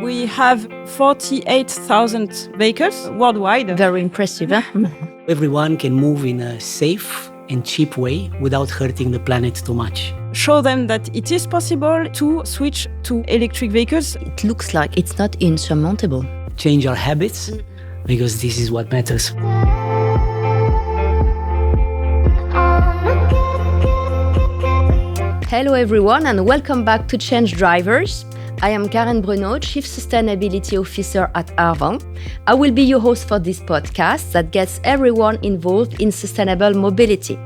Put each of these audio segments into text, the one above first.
We have 48,000 vehicles worldwide. Very impressive, huh? Everyone can move in a safe and cheap way without hurting the planet too much. Show them that it is possible to switch to electric vehicles. It looks like it's not insurmountable. Change our habits, because this is what matters. Hello everyone and welcome back to Change Drivers. I am Brunot, Chief Sustainability Officer at Arval. I will be your host for this podcast that gets everyone involved in sustainable mobility.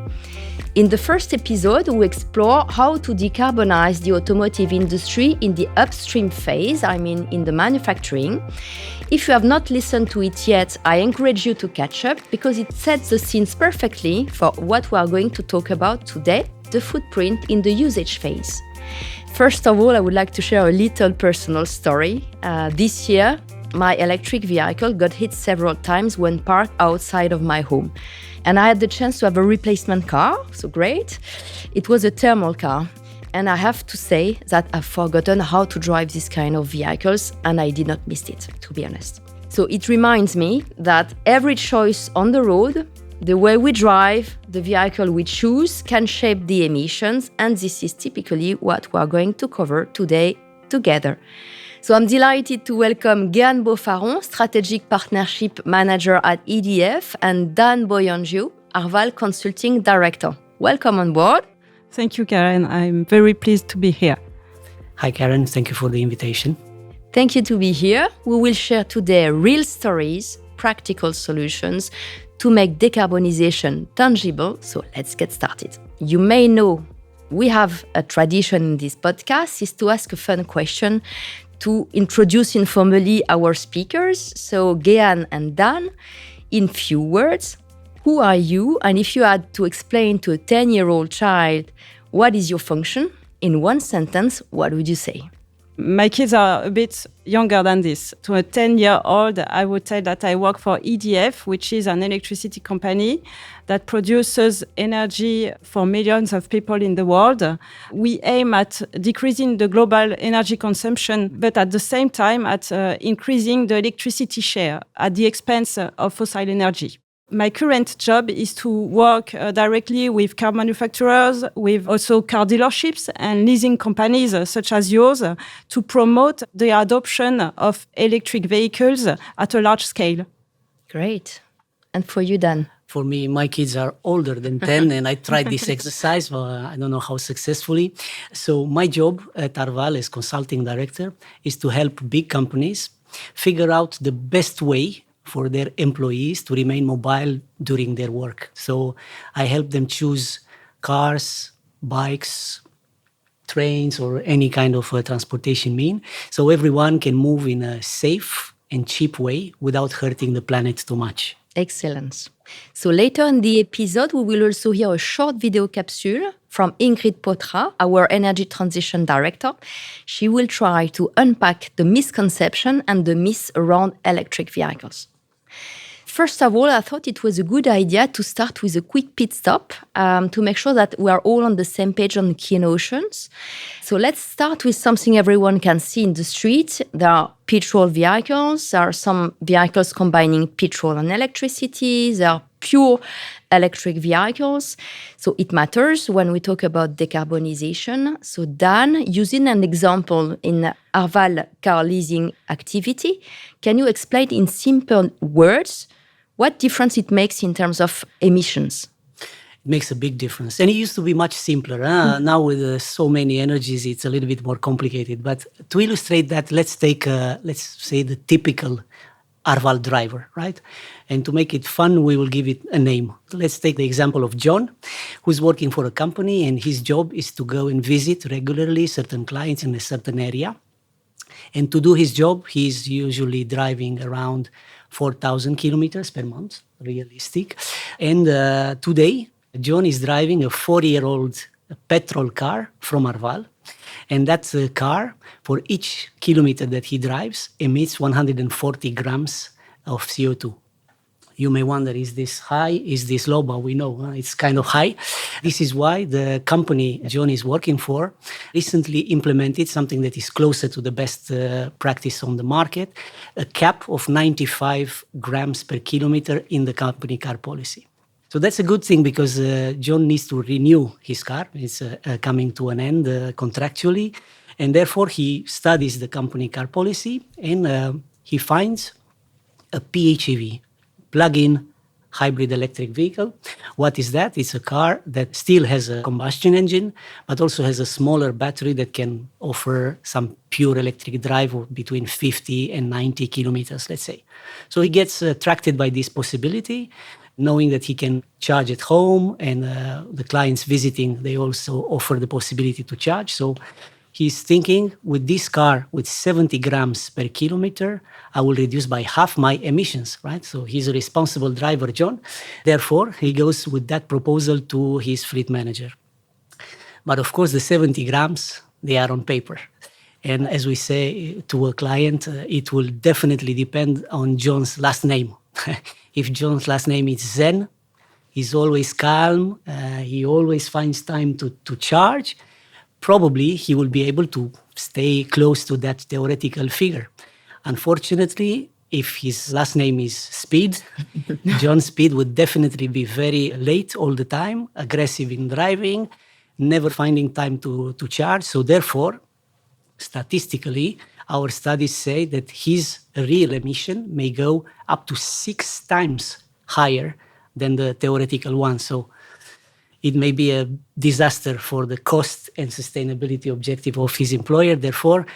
In the first episode, we explore how to decarbonize the automotive industry in the upstream phase, in the manufacturing. If you have not listened to it yet, I encourage you to catch up because it sets the scenes perfectly for what we are going to talk about today, the footprint in the usage phase. First of all, I would like to share a little personal story. This year, my electric vehicle got hit several times when parked outside of my home. And I had the chance to have a replacement car, so great. It was a thermal car. And I have to say that I've forgotten how to drive this kind of vehicles, and I did not miss it, to be honest. So it reminds me that every choice on the road, the way we drive, the vehicle we choose can shape the emissions, and this is typically what we are going to cover today together. So I'm delighted to welcome Guehanne Beaufaron, Strategic Partnership Manager at EDF, and Boiangiu, Arval Consulting Director. Welcome on board. Thank you, Karen. I'm very pleased to be here. Hi, Karen. Thank you for the invitation. Thank you to be here. We will share today real stories, practical solutions to make decarbonization tangible. So let's get started. You may know we have a tradition in this podcast is to ask a fun question to introduce informally our speakers. So Guehanne and Dan, in few words, who are you? And if you had to explain to a 10-year-old child what is your function, in one sentence, what would you say? My kids are a bit younger than this. To a 10-year-old, I would say that I work for EDF, which is an electricity company that produces energy for millions of people in the world. We aim at decreasing the global energy consumption, but at the same time at increasing the electricity share at the expense of fossil energy. My current job is to work directly with car manufacturers, with also car dealerships and leasing companies such as yours to promote the adoption of electric vehicles at a large scale. Great. And for you, Dan? For me, my kids are older than 10, and I tried this exercise, but I don't know how successfully. So my job at Arval as consulting director is to help big companies figure out the best way for their employees to remain mobile during their work. So I help them choose cars, bikes, trains, or any kind of transportation mean, so everyone can move in a safe and cheap way without hurting the planet too much. Excellent. So later in the episode, we will also hear a short video capsule from Ingrid Pautrat, our Energy Transition Director. She will try to unpack the misconception and the myths around electric vehicles. First of all, I thought it was a good idea to start with a quick pit stop to make sure that we are all on the same page on the key notions. So let's start with something everyone can see in the street. There are petrol vehicles. There are some vehicles combining petrol and electricity. There are pure electric vehicles. So it matters when we talk about decarbonization. So Dan, using an example in Arval car leasing activity, can you explain in simple words what difference it makes in terms of emissions? It makes a big difference. And it used to be much simpler. Now with so many energies, it's a little bit more complicated. But to illustrate that, let's say the typical Arval driver, right? And to make it fun, we will give it a name. Let's take the example of John, who's working for a company, and his job is to go and visit regularly certain clients in a certain area. And to do his job, he's usually driving around 4,000 kilometers per month, realistic. And today, John is driving a 40-year-old petrol car from Arval. And that car, for each kilometer that he drives, emits 140 grams of CO2. You may wonder, is this high? Is this low? But we know it's kind of high. This is why the company John is working for recently implemented something that is closer to the best practice on the market, a cap of 95 grams per kilometer in the company car policy. So that's a good thing because John needs to renew his car. It's coming to an end contractually. And therefore, he studies the company car policy and he finds a PHEV, plug-in hybrid electric vehicle. What is that? It's a car that still has a combustion engine, but also has a smaller battery that can offer some pure electric drive of between 50 and 90 kilometers, let's say. So he gets attracted by this possibility, knowing that he can charge at home, and the clients visiting, they also offer the possibility to charge. So he's thinking, with this car with 70 grams per kilometer, I will reduce by half my emissions, right? So he's a responsible driver, John. Therefore, he goes with that proposal to his fleet manager. But of course, the 70 grams, they are on paper. And as we say to a client, it will definitely depend on John's last name. If John's last name is Zen, he's always calm, he always finds time to charge, probably he will be able to stay close to that theoretical figure. Unfortunately, if his last name is Speed, John Speed would definitely be very late all the time, aggressive in driving, never finding time to charge. So therefore, statistically, our studies say that his real emission may go up to 6 times higher than the theoretical one. So it may be a disaster for the cost and sustainability objective of his employer. Therefore,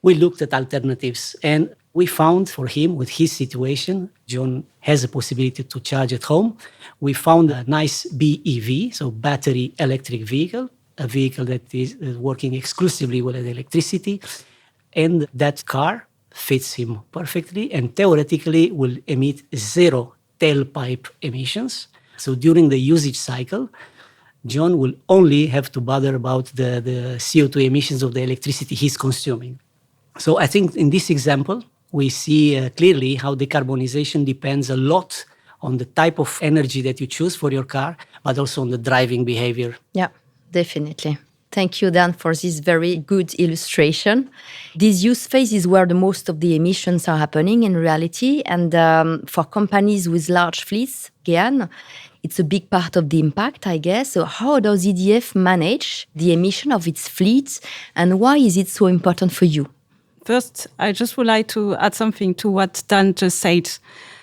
we looked at alternatives and we found for him, with his situation, John has a possibility to charge at home. We found a nice BEV, so battery electric vehicle, a vehicle that is working exclusively with electricity. And that car fits him perfectly and theoretically will emit 0 tailpipe emissions. So during the usage cycle, John will only have to bother about the CO2 emissions of the electricity he's consuming. So I think in this example, we see clearly how decarbonization depends a lot on the type of energy that you choose for your car, but also on the driving behavior. Yeah, definitely. Thank you, Dan, for this very good illustration. This use phase is where the most of the emissions are happening in reality. And for companies with large fleets, Guehanne, it's a big part of the impact, I guess. So how does EDF manage the emission of its fleets, and why is it so important for you? First, I just would like to add something to what Dan just said.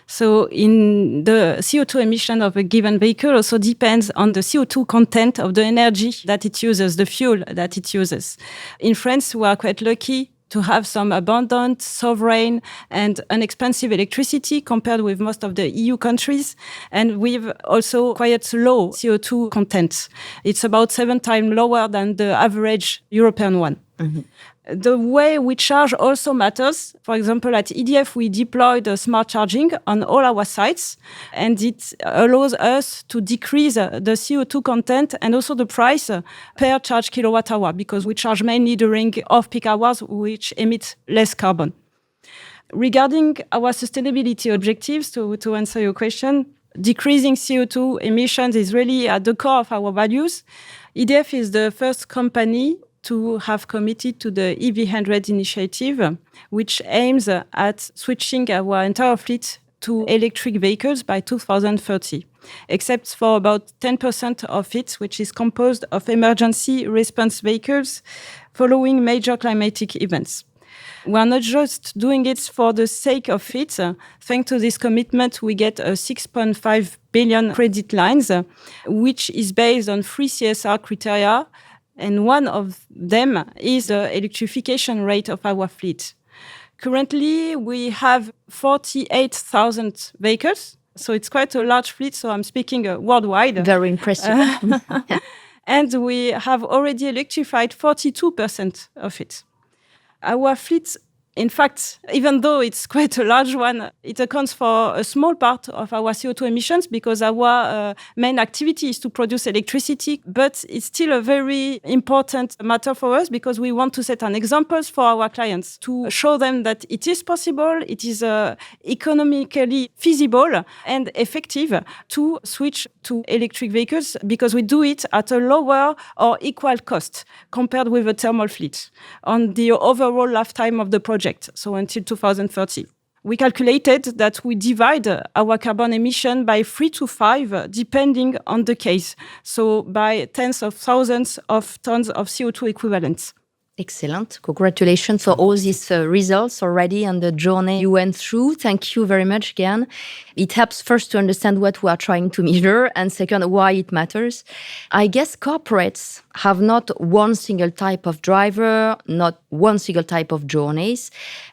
So in the CO2 emission of a given vehicle also depends on the CO2 content of the energy that it uses, the fuel that it uses. In France, we are quite lucky to have some abundant, sovereign and inexpensive electricity compared with most of the EU countries. And we've also quite low CO2 content. It's about 7 times lower than the average European one. Mm-hmm. The way we charge also matters. For example, at EDF, we deployed smart charging on all our sites, and it allows us to decrease the CO2 content and also the price per charge kilowatt hour, because we charge mainly during off-peak hours, which emit less carbon. Regarding our sustainability objectives, to answer your question, decreasing CO2 emissions is really at the core of our values. EDF is the first company to have committed to the EV100 initiative, which aims at switching our entire fleet to electric vehicles by 2030, except for about 10% of it, which is composed of emergency response vehicles following major climatic events. We are not just doing it for the sake of it. Thanks to this commitment, we get a 6.5 billion credit lines, which is based on 3 CSR criteria. And one of them is the electrification rate of our fleet. Currently, we have 48,000 vehicles. So it's quite a large fleet. So I'm speaking worldwide. Very impressive. Yeah. And we have already electrified 42% of it. Our fleet In fact, even though it's quite a large one, it accounts for a small part of our CO2 emissions because our main activity is to produce electricity. But it's still a very important matter for us because we want to set an example for our clients to show them that it is possible, it is economically feasible and effective to switch to electric vehicles because we do it at a lower or equal cost compared with a thermal fleet on the overall lifetime of the project. So until 2030. We calculated that we divide our carbon emission by 3 to 5, depending on the case. So by tens of thousands of tons of CO2 equivalents. Excellent. Congratulations for all these results already and the journey you went through. Thank you very much, Guehanne. It helps first to understand what we are trying to measure and second, why it matters. I guess corporates have not one single type of driver, not one single type of journeys.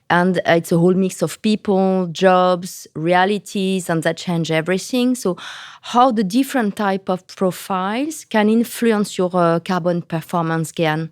And it's a whole mix of people, jobs, realities, and that change everything. So how the different type of profiles can influence your carbon performance, Guehanne?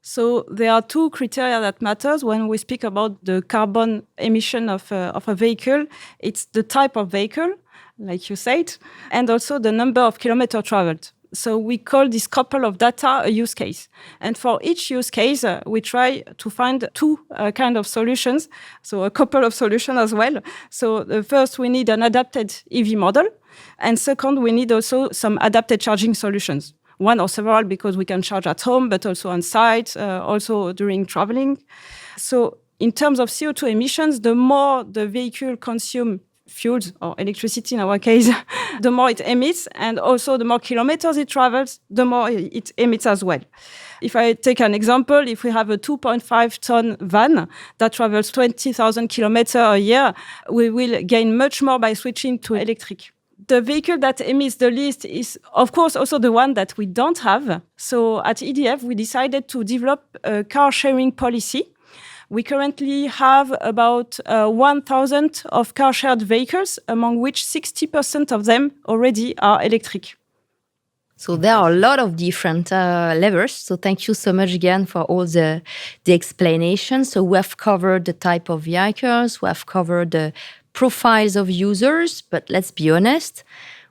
So there are two criteria that matters when we speak about the carbon emission of a vehicle. It's the type of vehicle, like you said, and also the number of kilometers traveled. So we call this couple of data a use case. And for each use case, we try to find two kind of solutions. So a couple of solutions as well. So first, we need an adapted EV model. And second, we need also some adapted charging solutions. One or several because we can charge at home, but also on site, also during traveling. So in terms of CO2 emissions, the more the vehicle consumes fuels or electricity in our case, the more it emits. And also the more kilometers it travels, the more it emits as well. If I take an example, if we have a 2.5-ton van that travels 20,000 kilometers a year, we will gain much more by switching to electric. The vehicle that emits the least is, of course, also the one that we don't have. So at EDF, we decided to develop a car sharing policy. We currently have about 1,000 of car shared vehicles, among which 60% of them already are electric. So there are a lot of different levers. So thank you so much again for all the explanation. So we have covered the type of vehicles, we have covered the profiles of users, but let's be honest,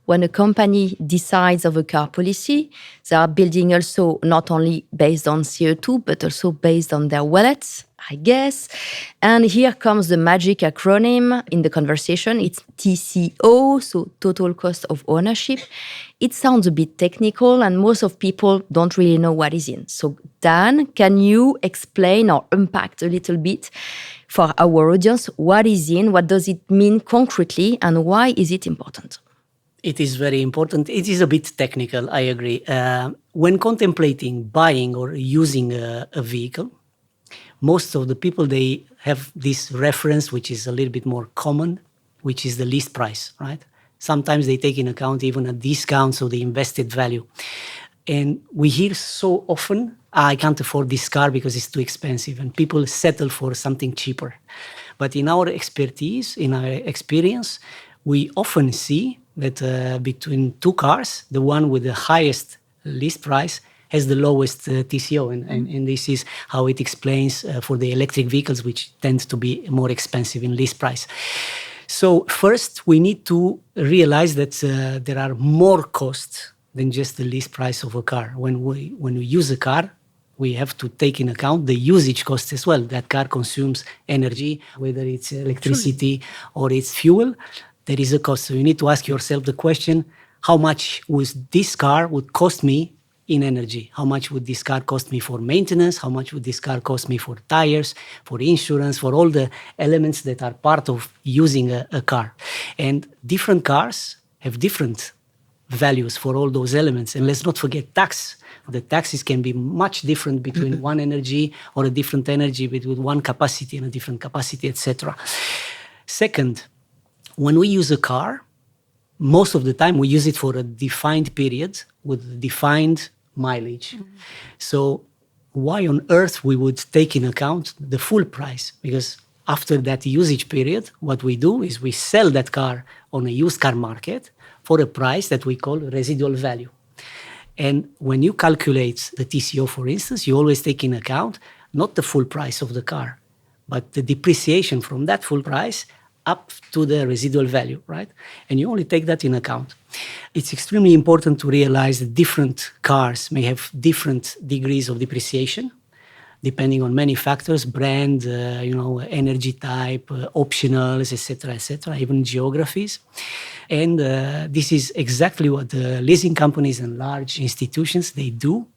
when a company decides of a car policy, they are building also not only based on CO2, but also based on their wallets, I guess. And here comes the magic acronym in the conversation. It's TCO, so total cost of ownership. It sounds a bit technical and most of people don't really know what is in. So Dan, can you explain or unpack a little bit for our audience what is in, what does it mean concretely, and why is it important? It is very important. It is a bit technical, I agree. When contemplating buying or using a vehicle, most of the people, they have this reference, which is a little bit more common, which is the list price, right? Sometimes they take into account even a discount, so the invested value. And we hear so often, I can't afford this car because it's too expensive, and people settle for something cheaper. But in our expertise, in our experience, we often see that between two cars, the one with the highest list price has the lowest TCO. And this is how it explains for the electric vehicles, which tend to be more expensive in list price. So first, we need to realize that there are more costs than just the list price of a car. When we use a car, we have to take into account the usage cost as well. That car consumes energy, whether it's electricity or it's fuel, there is a cost. So you need to ask yourself the question, how much would this car would cost me in energy? How much would this car cost me for maintenance? How much would this car cost me for tires, for insurance, for all the elements that are part of using a car? And different cars have different values for all those elements. And let's not forget tax. The taxes can be much different between one energy or a different energy between one capacity and a different capacity, etc. Second, when we use a car, most of the time we use it for a defined period with defined mileage. So why on earth we would take into account the full price? Because after that usage period, what we do is we sell that car on a used car market for a price that we call residual value. And when you calculate the TCO, for instance, you always take into account not the full price of the car, but the depreciation from that full price up to the residual value, right? And you only take that in account. It's extremely important to realize that different cars may have different degrees of depreciation, depending on many factors, brand, energy type, optionals, etc., even geographies. And this is exactly what the leasing companies and large institutions, they do.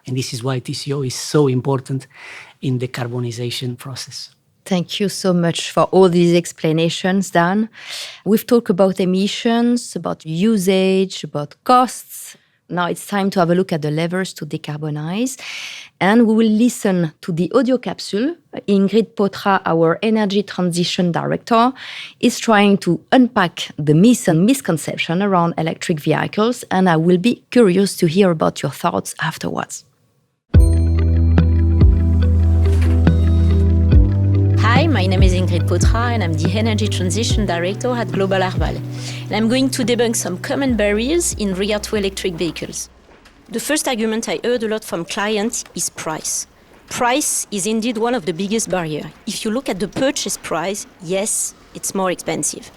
And this is why TCO is so important in the decarbonization process. Thank you so much for all these explanations, Dan. We've talked about emissions, about usage, about costs. Now it's time to have a look at the levers to decarbonize. And we will listen to the audio capsule. Ingrid Pautrat, our Energy Transition Director, is trying to unpack the myths and misconceptions around electric vehicles. And I will be curious to hear about your thoughts afterwards. Hi, my name is Ingrid Pautrat and I'm the Energy Transition Director at Global Arval. And I'm going to debunk some common barriers in regard to electric vehicles. The first argument I heard a lot from clients is price. Price is indeed one of the biggest barriers. If you look at the purchase price, yes, it's more expensive.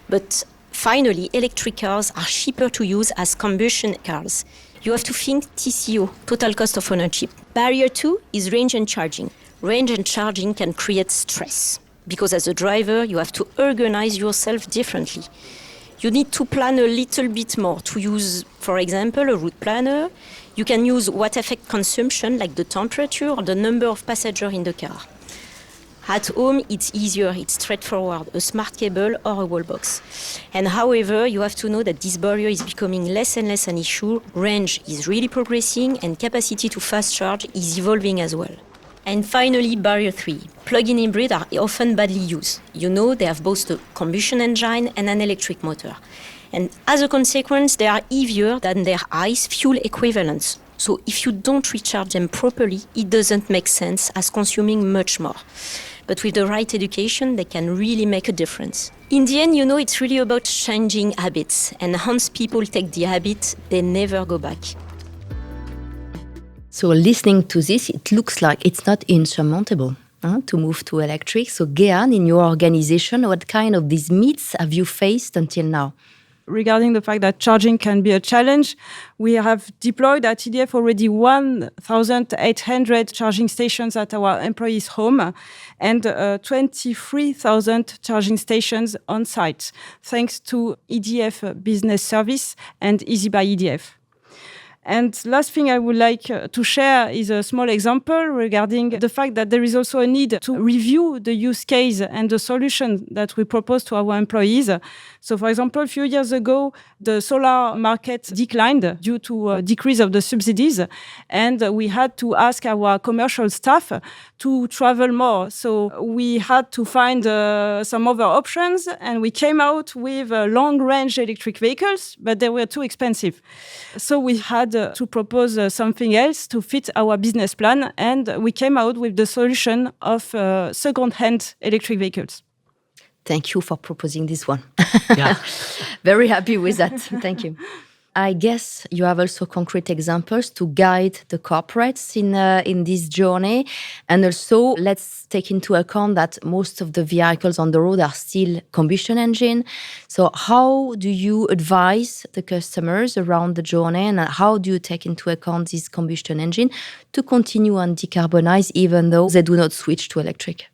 But finally, electric cars are cheaper to use as combustion cars. You have to think TCO, total cost of ownership. Barrier 2 is range and charging. Range and charging can create stress because as a driver, you have to organize yourself differently. You need to plan a little bit more to use, for example, a route planner. You can use what affects consumption, like the temperature or the number of passengers in the car. At home, it's easier, it's straightforward, a smart cable or a wall box. And however, you have to know that this barrier is becoming less and less an issue. Range is really progressing and capacity to fast charge is evolving as well. And finally, barrier 3. Plug-in hybrids are often badly used. You know, they have both a combustion engine and an electric motor. And as a consequence, they are heavier than their ICE fuel equivalents. So if you don't recharge them properly, it doesn't make sense as consuming much more. But with the right education, they can really make a difference. In the end, you know, it's really about changing habits. And once people take the habit, they never go back. So listening to this, it looks like it's not insurmountable to move to electric. So Guehanne, in your organization, what kind of these myths have you faced until now? Regarding the fact that charging can be a challenge, we have deployed at EDF already 1,800 charging stations at our employees' home and 23,000 charging stations on site, thanks to EDF Business Service and Easy by EDF. And last thing I would like to share is a small example regarding the fact that there is also a need to review the use case and the solution that we propose to our employees. So, for example, a few years ago, the solar market declined due to a decrease of the subsidies, and we had to ask our commercial staff to travel more. So we had to find some other options, and we came out with long-range electric vehicles, but they were too expensive. So we had to propose something else to fit our business plan, and we came out with the solution of second-hand electric vehicles. Thank you for proposing this one. Yeah. Very happy with that. Thank you. I guess you have also concrete examples to guide the corporates in this journey. And also, let's take into account that most of the vehicles on the road are still combustion engine. So how do you advise the customers around the journey, and how do you take into account this combustion engine to continue and decarbonize even though they do not switch to electric?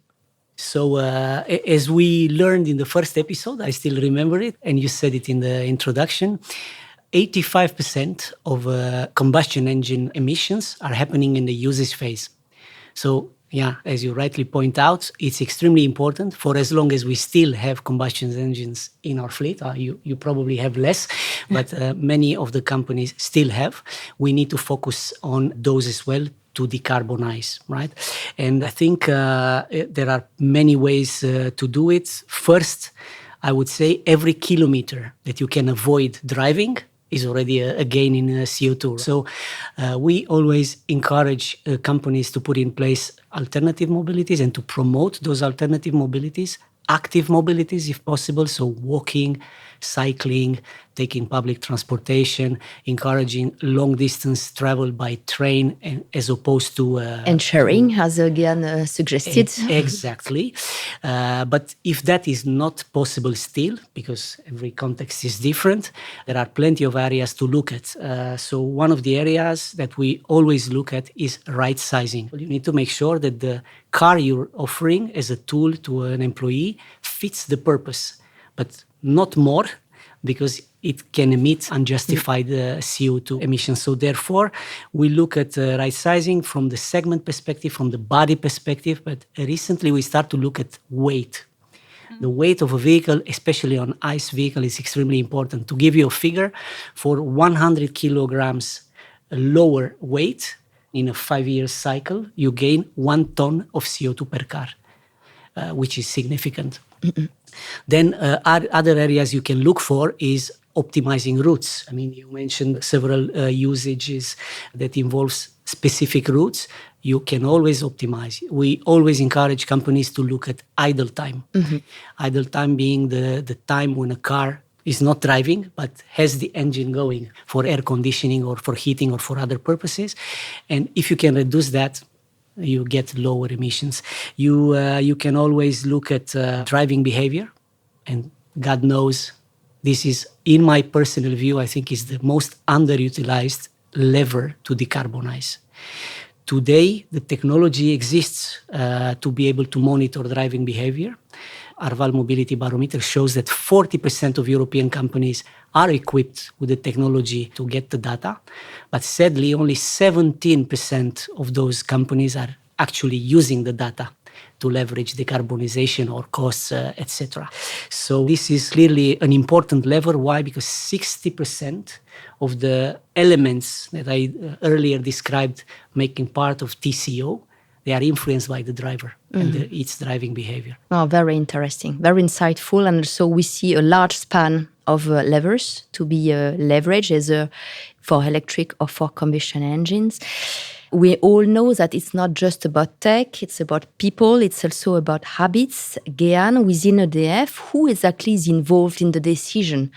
So as we learned in the first episode, I still remember it, and you said it in the introduction, 85% of combustion engine emissions are happening in the usage phase. So, yeah, as you rightly point out, it's extremely important for as long as we still have combustion engines in our fleet. You probably have less, but many of the companies still have. We need to focus on those as well to decarbonize, right? And I think there are many ways to do it. First, I would say every kilometer that you can avoid driving is already a gain in CO2. So we always encourage companies to put in place alternative mobilities and to promote those alternative mobilities active mobilities if possible, so walking, cycling, taking public transportation, encouraging long-distance travel by train as opposed to... and sharing, as Guehanne suggested. Exactly. But if that is not possible still, because every context is different, there are plenty of areas to look at. So one of the areas that we always look at is right sizing. You need to make sure that the car you're offering as a tool to an employee fits the purpose, but not more, because it can emit unjustified CO2 emissions. So therefore, we look at right sizing from the segment perspective, from the body perspective, but recently we start to look at weight. The weight of a vehicle, especially on ICE vehicle, is extremely important. To give you a figure, for 100 kilograms lower weight in a 5-year cycle, you gain 1 ton of CO2 per car, which is significant. Then other areas you can look for is optimizing routes. I mean, you mentioned several usages that involves specific routes. You can always optimize. We always encourage companies to look at idle time. Idle time being the time when a car is not driving but has the engine going for air conditioning or for heating or for other purposes. And if you can reduce that, you get lower emissions. You can always look at driving behavior, and God knows this is, in my personal view, I think is the most underutilized lever to decarbonize. Today, the technology exists to be able to monitor driving behavior. Arval Mobility Barometer shows that 40% of European companies are equipped with the technology to get the data, but sadly, only 17% of those companies are actually using the data to leverage decarbonization or costs, etc. So this is clearly an important lever. Why? Because 60% of the elements that I earlier described making part of TCO, they are influenced by the driver and its driving behavior. Oh, very interesting, very insightful. And so we see a large span of levers to be leveraged for electric or for combustion engines. We all know that it's not just about tech, it's about people, it's also about habits. Guehanne, within EDF, who exactly is involved in the decision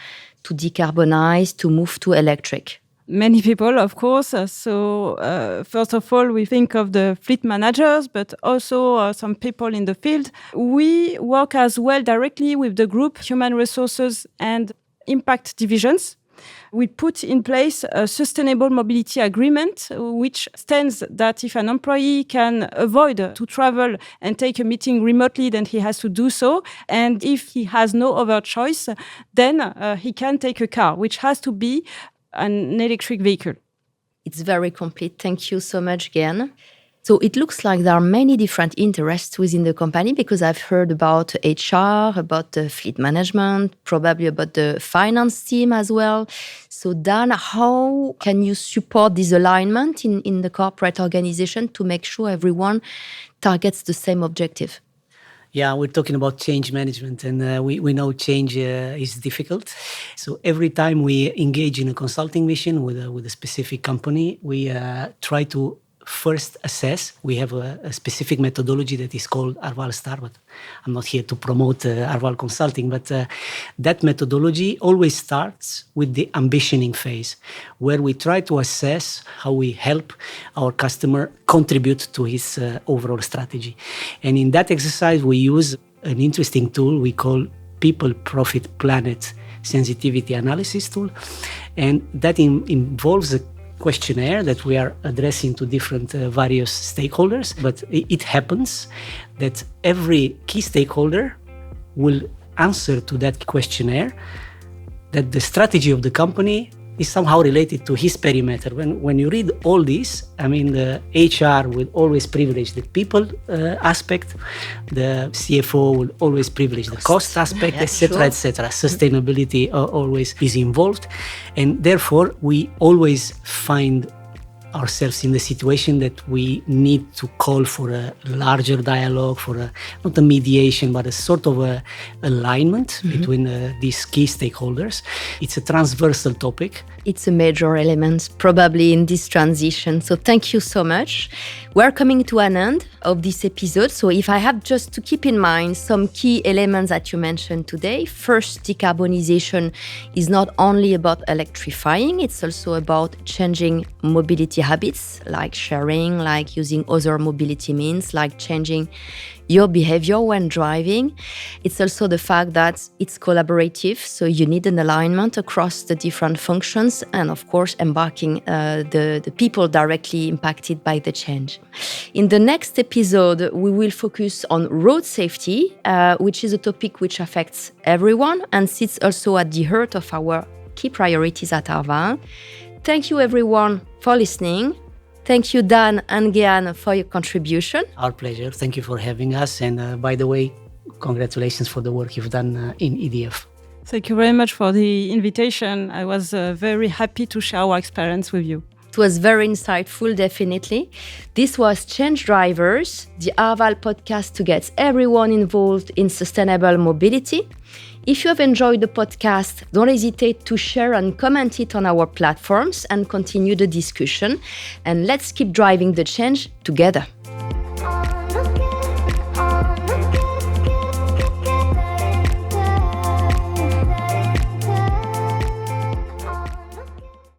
to decarbonize, to move to electric? Many people, of course. First of all, we think of the fleet managers, but also some people in the field. We work as well directly with the group Human Resources and Impact divisions. We put in place a sustainable mobility agreement, which stands that if an employee can avoid to travel and take a meeting remotely, then he has to do so. And if he has no other choice, then he can take a car, which has to be an electric vehicle. It's very complete. Thank you so much, Guehanne. So it looks like there are many different interests within the company, because I've heard about HR, about the fleet management, probably about the finance team as well. So Dan, how can you support this alignment in the corporate organization to make sure everyone targets the same objective? Yeah, we're talking about change management, and we know change is difficult. So every time we engage in a consulting mission with a specific company, we try to first assess. We have a specific methodology that is called Arval Star, but I'm not here to promote Arval Consulting, but that methodology always starts with the ambitioning phase, where we try to assess how we help our customer contribute to his overall strategy. And in that exercise, we use an interesting tool we call People, Profit, Planet Sensitivity Analysis tool. And that involves a questionnaire that we are addressing to different various stakeholders. But it happens that every key stakeholder will answer to that questionnaire that the strategy of the company is somehow related to his perimeter. When you read all this, I mean, the HR will always privilege the people aspect, the CFO will always privilege the cost aspect, etc., etc. Sustainability always is involved. And therefore, we always find ourselves in the situation that we need to call for a larger dialogue, for not a mediation, but a sort of alignment between these key stakeholders. It's a transversal topic. it's a major element probably in this transition. So thank you so much. We're coming to an end of this episode. So if I have just to keep in mind some key elements that you mentioned today, first, decarbonization is not only about electrifying, it's also about changing mobility habits, like sharing, like using other mobility means, like changing your behavior when driving. It's also the fact that it's collaborative, so you need an alignment across the different functions and, of course, embarking the people directly impacted by the change. In the next episode, we will focus on road safety, which is a topic which affects everyone and sits also at the heart of our key priorities at Arval. Thank you, everyone, for listening. Thank you, Dan and Guehanne, for your contribution. Our pleasure. Thank you for having us. And by the way, congratulations for the work you've done in EDF. Thank you very much for the invitation. I was very happy to share our experience with you. It was very insightful, definitely. This was Change Drivers, the Arval podcast to get everyone involved in sustainable mobility. If you have enjoyed the podcast, don't hesitate to share and comment it on our platforms and continue the discussion. And let's keep driving the change together.